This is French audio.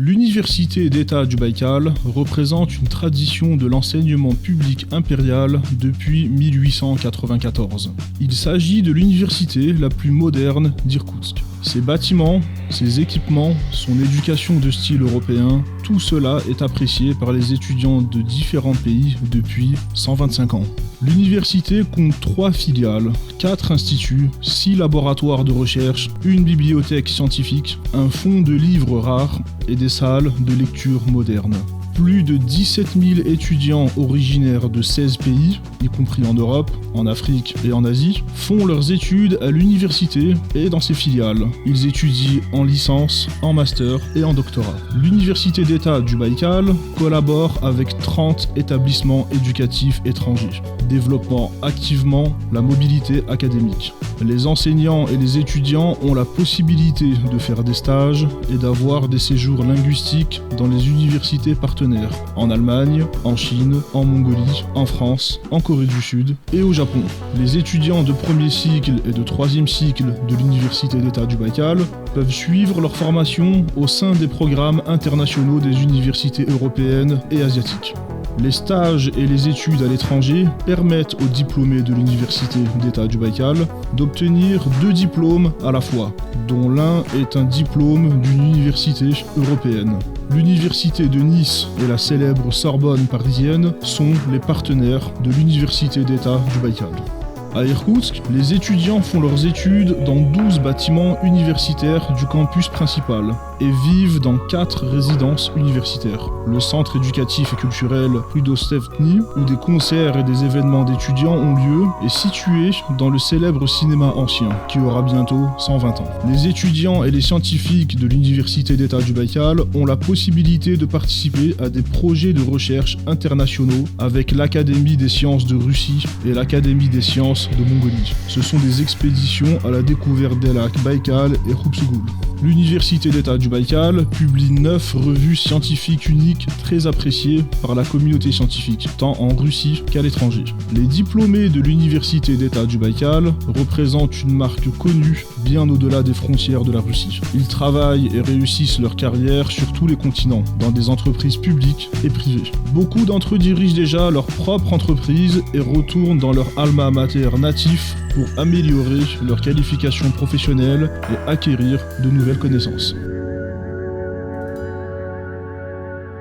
L'Université d'État du Baïkal représente une tradition de l'enseignement public impérial depuis 1894. Il s'agit de l'université la plus moderne d'Irkoutsk. Ses bâtiments, ses équipements, son éducation de style européen, tout cela est apprécié par les étudiants de différents pays depuis 125 ans. L'université compte 3 filiales, 4 instituts, 6 laboratoires de recherche, une bibliothèque scientifique, un fonds de livres rares et des salles de lecture modernes. Plus de 17 000 étudiants originaires de 16 pays, y compris en Europe, en Afrique et en Asie, font leurs études à l'université et dans ses filiales. Ils étudient en licence, en master et en doctorat. L'Université d'État du Baïkal collabore avec 30 établissements éducatifs étrangers, développant activement la mobilité académique. Les enseignants et les étudiants ont la possibilité de faire des stages et d'avoir des séjours linguistiques dans les universités partenaires, en Allemagne, en Chine, en Mongolie, en France, en Corée du Sud et au Japon. Les étudiants de premier cycle et de troisième cycle de l'Université d'État du Baïkal peuvent suivre leur formation au sein des programmes internationaux des universités européennes et asiatiques. Les stages et les études à l'étranger permettent aux diplômés de l'Université d'État du Baïkal d'obtenir 2 diplômes à la fois, dont l'un est un diplôme d'une université européenne. L'Université de Nice et la célèbre Sorbonne parisienne sont les partenaires de l'Université d'État du Baïkal. À Irkoutsk, les étudiants font leurs études dans 12 bâtiments universitaires du campus principal et vivent dans 4 résidences universitaires. Le centre éducatif et culturel Prudostevny, où des concerts et des événements d'étudiants ont lieu, est situé dans le célèbre cinéma ancien, qui aura bientôt 120 ans. Les étudiants et les scientifiques de l'Université d'État du Baïkal ont la possibilité de participer à des projets de recherche internationaux avec l'Académie des sciences de Russie et l'Académie des sciences de Mongolie. Ce sont des expéditions à la découverte des lacs Baïkal et Khupsugul. L'Université d'État du Baïkal publie 9 revues scientifiques uniques très appréciées par la communauté scientifique, tant en Russie qu'à l'étranger. Les diplômés de l'Université d'État du Baïkal représentent une marque connue bien au-delà des frontières de la Russie. Ils travaillent et réussissent leur carrière sur tous les continents, dans des entreprises publiques et privées. Beaucoup d'entre eux dirigent déjà leur propre entreprise et retournent dans leur alma mater natif pour améliorer leur qualification professionnelle et acquérir de nouvelles connaissances.